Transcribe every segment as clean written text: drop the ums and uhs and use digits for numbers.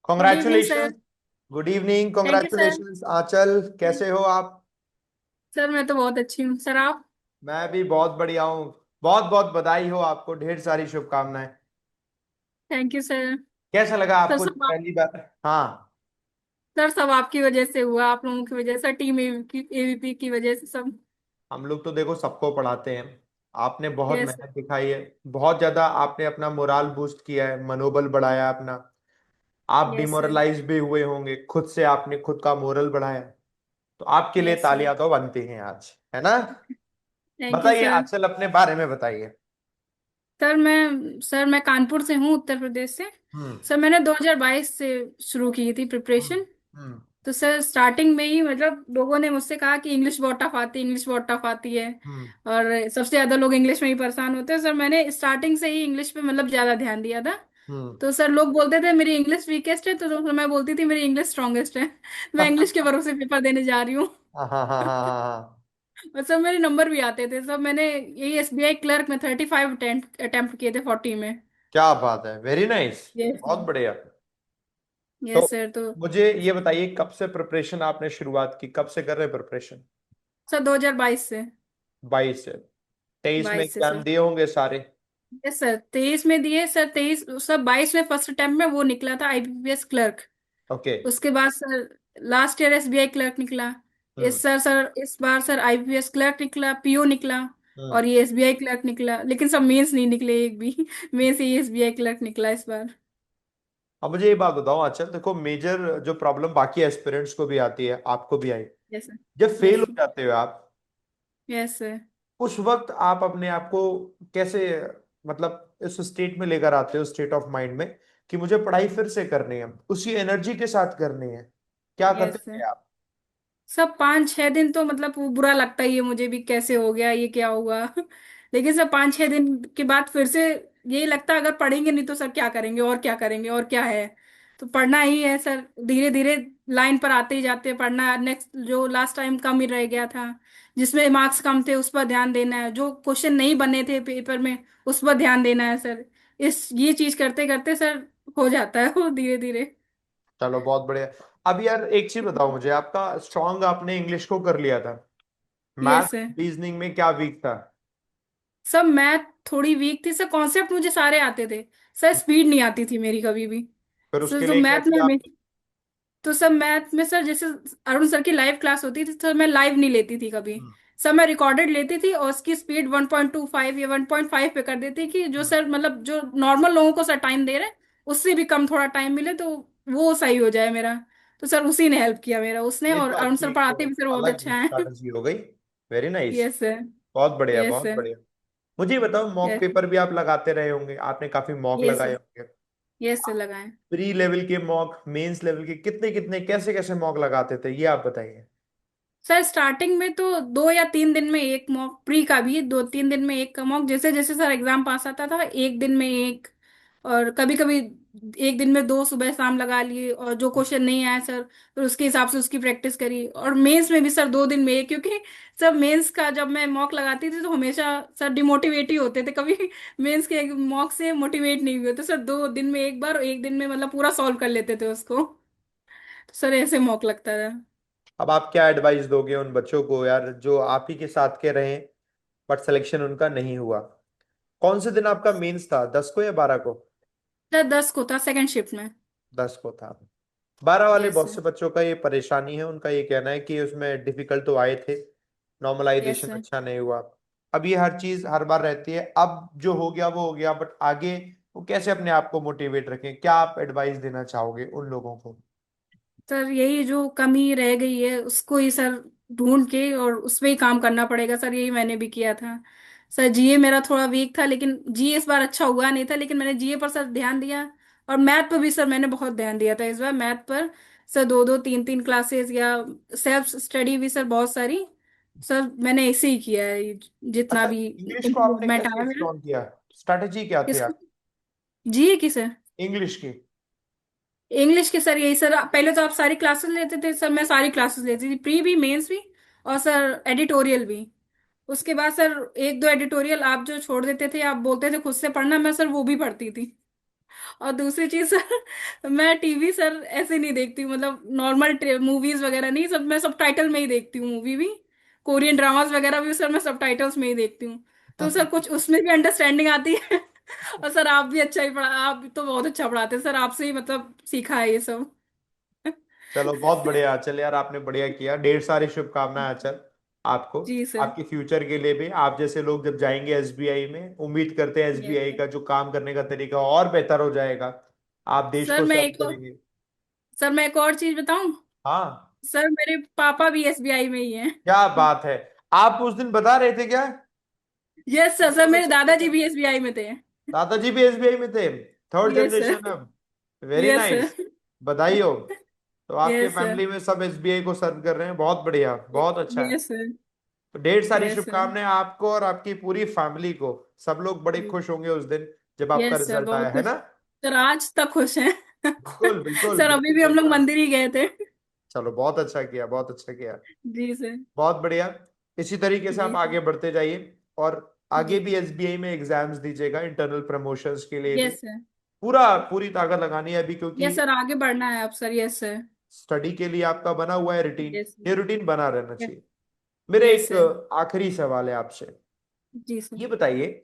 Good evening congratulation. Sir. Good evening. Thank you sir. Congratulation Aanchal, कैसे हो आप? Sir मैं तो बहुत अच्छी हूँ सर। आप? मैं भी बहुत बढ़िया हूँ। बहुत बहुत बधाई हो आपको, ढेर सारी शुभकामनाएं। Thank you sir. कैसा लगा सर आपको सब आप पहली बार? हाँ। सर सब आपकी वजह से हुआ, आप लोगों की वजह से, टीम एवीपी की वजह से सब। हम लोग तो देखो सबको पढ़ाते हैं। आपने बहुत यस। मेहनत दिखाई है। बहुत ज्यादा आपने अपना मोराल बूस्ट किया है, मनोबल बढ़ाया अपना। आप यस सर। डिमोरलाइज भी हुए होंगे, खुद से आपने खुद का मोरल बढ़ाया। तो आपके लिए यस सर। तालियां तो बनती हैं आज, है ना? थैंक यू बताइए सर। आंचल, अपने बारे में बताइए। सर मैं कानपुर से हूँ, उत्तर प्रदेश से। हम्म। सर मैंने 2022 से शुरू की थी हम्म। प्रिपरेशन। हम्म। तो सर स्टार्टिंग में ही मतलब लोगों ने मुझसे कहा कि इंग्लिश बहुत टफ आती है, इंग्लिश बहुत टफ आती है। हम्म। और सबसे ज्यादा लोग इंग्लिश में ही परेशान होते हैं। सर मैंने स्टार्टिंग से ही इंग्लिश पे मतलब ज्यादा ध्यान दिया था। हम्म। तो सर लोग बोलते थे मेरी इंग्लिश वीकेस्ट है, तो मैं बोलती थी मेरी इंग्लिश स्ट्रांगेस्ट है। मैं इंग्लिश के भरोसे पेपर देने जा रही हूँ। हाँ हाँ हाँ हाँ हाँ हाँ। और सब मेरे नंबर भी आते थे। सब मैंने यही एसबीआई क्लर्क में 35 अटेम्प्ट किए थे 40 में। क्या बात है, वेरी नाइस। यस बहुत बढ़िया। तो यस सर। तो मुझे ये बताइए, कब से प्रिपरेशन आपने शुरुआत की, कब से कर रहे प्रिपरेशन? सर 2022 से। 22 से? 23 में 22 से एग्जाम सर। दिए होंगे सारे? यस सर, 23 में दिए सर। 23 सब 22 में फर्स्ट अटेम्प्ट में वो निकला था आईबीपीएस क्लर्क। ओके। उसके बाद sir last year SBI clerk निकला। हम्म। इस बार सर आईबीपीएस क्लर्क निकला, पीओ निकला। हम्म। और ये एसबीआई क्लर्क निकला, लेकिन सब मेंस नहीं निकले एक भी। मेंस ही एसबीआई क्लर्क निकला इस बार। अब मुझे ये बात बताओ आंचल, देखो मेजर जो प्रॉब्लम बाकी एस्पिरेंट्स को भी आती है, आपको भी आई। Yes sir. जब फेल यस हो जाते हो आप, यस सर। उस वक्त आप अपने आप को कैसे, मतलब इस स्टेट में लेकर आते हो, स्टेट ऑफ माइंड में, कि मुझे पढ़ाई फिर से करनी है, उसी एनर्जी के साथ करनी है? क्या करते यस थे सर। आप? सब 5-6 दिन तो मतलब वो बुरा लगता ही है मुझे भी, कैसे हो गया ये, क्या हुआ। लेकिन सब 5-6 दिन के बाद फिर से यही लगता है, अगर पढ़ेंगे नहीं तो सर क्या करेंगे, और क्या करेंगे, और क्या है। तो पढ़ना ही है सर। धीरे धीरे लाइन पर आते ही जाते हैं। पढ़ना नेक्स्ट, जो लास्ट टाइम कम ही रह गया था, जिसमें मार्क्स कम थे उस पर ध्यान देना है, जो क्वेश्चन नहीं बने थे पेपर में उस पर ध्यान देना है सर। इस ये चीज करते करते सर हो जाता है वो धीरे धीरे। चलो बहुत बढ़िया। अब यार एक चीज बताओ मुझे, आपका स्ट्रांग आपने इंग्लिश को कर लिया था, मैथ यस सर। रीजनिंग में क्या वीक था? सब मैथ थोड़ी वीक थी सर। कॉन्सेप्ट मुझे सारे आते थे सर, स्पीड नहीं आती थी मेरी कभी भी। फिर सर उसके तो लिए क्या मैथ में किया हमें, आपने? तो सब मैथ में सर जैसे अरुण सर की लाइव क्लास होती थी सर, मैं लाइव नहीं लेती थी कभी। हम्म। सर मैं रिकॉर्डेड लेती थी और उसकी स्पीड 1.25 या 1.5 पे कर देती, कि जो हम्म। सर मतलब जो नॉर्मल लोगों को सर टाइम दे रहे हैं उससे भी कम थोड़ा टाइम मिले तो वो सही हो जाए मेरा। तो सर उसी ने हेल्प किया मेरा, उसने। ये और तो अरुण आपकी सर एक पढ़ाते भी सर बहुत अलग अच्छा है। स्ट्रैटेजी हो गई। Very nice. Yes sir. बहुत बढ़िया, यस बहुत सर। बढ़िया। मुझे ये बताओ, मॉक यस। पेपर भी आप लगाते रहे होंगे, आपने काफी मॉक यस लगाए सर। होंगे। यस सर लगाए। प्री लेवल के मॉक, मेंस लेवल के, कितने कितने कैसे कैसे मॉक लगाते थे, ये आप बताइए। सर स्टार्टिंग में तो 2 या 3 दिन में एक मॉक, प्री का भी 2-3 दिन में एक का मॉक, जैसे जैसे सर एग्जाम पास आता था एक दिन में एक। और कभी कभी एक दिन में दो सुबह शाम लगा लिए, और जो क्वेश्चन नहीं आया सर फिर उसके हिसाब से उसकी प्रैक्टिस करी। और मेंस में भी सर 2 दिन में एक, क्योंकि सब मेंस का जब मैं मॉक लगाती थी तो हमेशा सर डिमोटिवेट ही होते थे कभी। मेंस के मॉक से मोटिवेट नहीं हुए तो सर 2 दिन में एक बार, और एक दिन में मतलब पूरा सॉल्व कर लेते थे उसको। तो सर ऐसे मॉक लगता था। अब आप क्या एडवाइस दोगे उन बच्चों को यार, जो आप ही के साथ के रहे बट सिलेक्शन उनका नहीं हुआ? कौन से दिन आपका मेंस था, 10 को या 12 को? सर 10 को था, सेकंड शिफ्ट में। 10 को था। 12 वाले यस बहुत सर। से बच्चों का ये परेशानी है, उनका ये कहना है कि उसमें डिफिकल्ट तो आए थे, यस नॉर्मलाइजेशन सर। अच्छा नहीं हुआ। अब ये हर चीज हर बार रहती है, अब जो हो गया वो हो गया, बट आगे वो कैसे अपने आप को मोटिवेट रखें, क्या आप एडवाइस देना चाहोगे उन लोगों को? सर यही जो कमी रह गई है उसको ही सर ढूंढ के और उस पे ही काम करना पड़ेगा सर। यही मैंने भी किया था सर। जीए मेरा थोड़ा वीक था, लेकिन जीए इस बार अच्छा हुआ नहीं था, लेकिन मैंने जीए पर सर ध्यान दिया। और मैथ पर भी सर मैंने बहुत ध्यान दिया था इस बार, मैथ पर। सर 2-2 3-3 क्लासेस या सेल्फ स्टडी भी सर बहुत सारी। सर मैंने ऐसे ही किया है जितना अच्छा, भी इंग्लिश को आपने इम्प्रूवमेंट कैसे आया मेरा। स्ट्रॉन्ग किया? स्ट्रैटेजी क्या थी किसको? आप? जीए की सर? इंग्लिश की? इंग्लिश के सर यही सर, पहले तो आप सारी क्लासेस लेते थे सर, मैं सारी क्लासेस लेती थी, प्री भी मेंस भी। और सर एडिटोरियल भी। उसके बाद सर एक दो एडिटोरियल आप जो छोड़ देते थे, आप बोलते थे खुद से पढ़ना, मैं सर वो भी पढ़ती थी। और दूसरी चीज सर, मैं टीवी सर ऐसे नहीं देखती हूँ, मतलब नॉर्मल मूवीज वगैरह नहीं, सब मैं सब टाइटल में ही देखती हूँ मूवी भी। कोरियन ड्रामास वगैरह भी सर मैं सब टाइटल्स में ही देखती हूँ। तो सर कुछ उसमें भी अंडरस्टैंडिंग आती है। और सर आप भी अच्छा ही पढ़ा, आप तो बहुत अच्छा पढ़ाते हैं सर, आपसे ही मतलब सीखा है ये सब। चलो बहुत बढ़िया आंचल यार, आपने बढ़िया किया। ढेर सारी शुभकामनाएं आंचल आपको, जी सर। आपके फ्यूचर के लिए भी। आप जैसे लोग जब जाएंगे एसबीआई में, उम्मीद करते हैं यस एसबीआई सर। का जो काम करने का तरीका और बेहतर हो जाएगा। आप देश सर को मैं सर्व एक और करेंगे। सर मैं एक और चीज बताऊं। हाँ, सर मेरे पापा भी एसबीआई में ही हैं। क्या बात है। आप उस दिन बता रहे थे क्या? यस सर, सर फोटो में मेरे सबके दादाजी साथ भी एसबीआई में थे। दादाजी भी एसबीआई में थे? Third yes sir. जनरेशन अब। Very yes nice. सर। बधाई हो। तो आपके यस सर। फैमिली में सब एसबीआई को सर्व कर रहे हैं, बहुत बढ़िया, बहुत अच्छा है। Yes sir. तो ढेर सारी यस सर। शुभकामनाएं आपको और आपकी पूरी फैमिली को। सब लोग बड़े खुश होंगे उस दिन जब आपका यस सर, रिजल्ट आया बहुत है खुश। ना। सर आज तक खुश हैं। बिल्कुल बिल्कुल सर अभी बिल्कुल भी हम लोग बिल्कुल। मंदिर ही गए थे। चलो बहुत अच्छा किया, बहुत अच्छा किया। जी सर। बहुत बढ़िया। इसी तरीके से जी आप सर। आगे बढ़ते जाइए, और आगे जी। भी एसबीआई में एग्जाम्स दीजिएगा, इंटरनल प्रमोशंस के लिए भी। Yes sir. पूरा पूरी ताकत लगानी है अभी, क्योंकि यस सर, आगे बढ़ना है अब सर। Yes sir. स्टडी के लिए आपका बना हुआ है रूटीन। यस ये सर। रूटीन बना रहना चाहिए। मेरे यस एक सर। आखिरी सवाल है आपसे। जी सर। ये बताइए,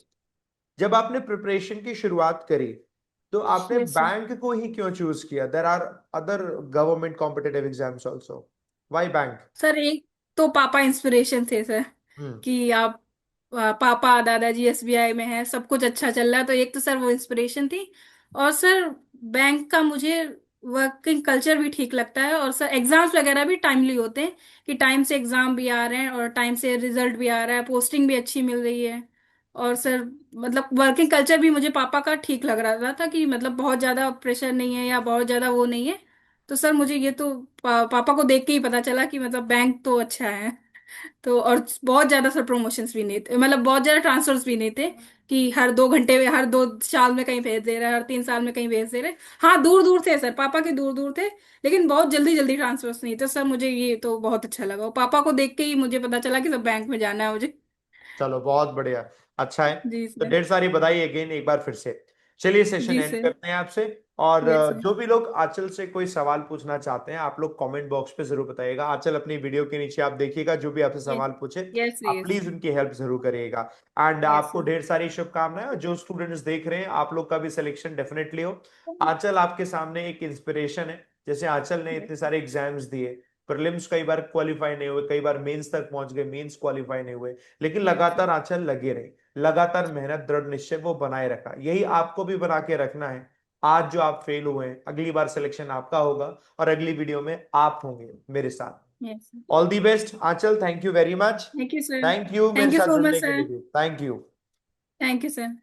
जब आपने प्रिपरेशन की शुरुआत करी, तो आपने यस सर। बैंक को ही क्यों चूज किया? There are other government competitive exams also, why bank? Sir एक तो पापा इंस्पिरेशन थे सर, हम्म। कि आप पापा दादाजी एसबीआई में है, सब कुछ अच्छा चल रहा है, तो एक तो सर वो इंस्पिरेशन थी। और सर बैंक का मुझे वर्किंग कल्चर भी ठीक लगता है, और सर एग्जाम्स वगैरह भी टाइमली होते हैं, कि टाइम से एग्जाम भी आ रहे हैं और टाइम से रिजल्ट भी आ रहा है, पोस्टिंग भी अच्छी मिल रही है। और सर मतलब वर्किंग कल्चर भी मुझे पापा का ठीक लग रहा था, कि मतलब बहुत ज्यादा प्रेशर नहीं है या बहुत ज्यादा वो नहीं है। तो सर मुझे ये तो पापा को देख के ही पता चला कि मतलब बैंक तो अच्छा है। तो और बहुत ज्यादा सर प्रमोशंस भी नहीं थे, मतलब बहुत ज्यादा ट्रांसफर्स भी नहीं थे, कि हर 2 घंटे में, हर 2 साल में कहीं भेज दे रहे हैं, हर 3 साल में कहीं भेज दे रहे। हाँ दूर दूर थे सर, पापा के दूर दूर थे, लेकिन बहुत जल्दी जल्दी ट्रांसफर्स नहीं। तो सर मुझे ये तो बहुत अच्छा लगा, और पापा को देख के ही मुझे पता चला कि सब बैंक में जाना है मुझे। चलो बहुत बढ़िया, अच्छा है। जी तो सर। ढेर सारी बधाई अगेन एक बार फिर से। चलिए सेशन जी एंड सर। करते हैं आपसे। और यस सर। जो भी लोग आंचल से कोई सवाल पूछना चाहते हैं, आप लोग कमेंट बॉक्स पे जरूर बताइएगा। आंचल अपनी वीडियो के नीचे आप देखिएगा, जो भी आपसे यस। सवाल पूछे यस आप यस प्लीज सर। उनकी हेल्प जरूर करिएगा। एंड यस आपको सर। ढेर सारी शुभकामनाएं, और जो स्टूडेंट्स देख रहे हैं आप लोग का भी सिलेक्शन डेफिनेटली हो। आंचल आपके सामने एक इंस्पिरेशन है। जैसे आंचल ने इतने सारे एग्जाम्स दिए, प्रीलिम्स कई बार क्वालिफाई नहीं हुए, कई बार मेंस तक पहुंच गए, मेंस क्वालिफाई नहीं हुए, लेकिन यस सर। लगातार आंचल लगे रहे। लगातार मेहनत, दृढ़ निश्चय वो बनाए रखा। यही आपको भी बना के रखना है। आज जो आप फेल हुए हैं, अगली बार सिलेक्शन आपका होगा, और अगली वीडियो में आप होंगे मेरे साथ। Yes sir. All the best Aanchal, thank you very much. Thank you sir. Thank you मेरे थैंक यू साथ सो मच जुड़ने के सर। लिए भी, thank you. Thank you sir.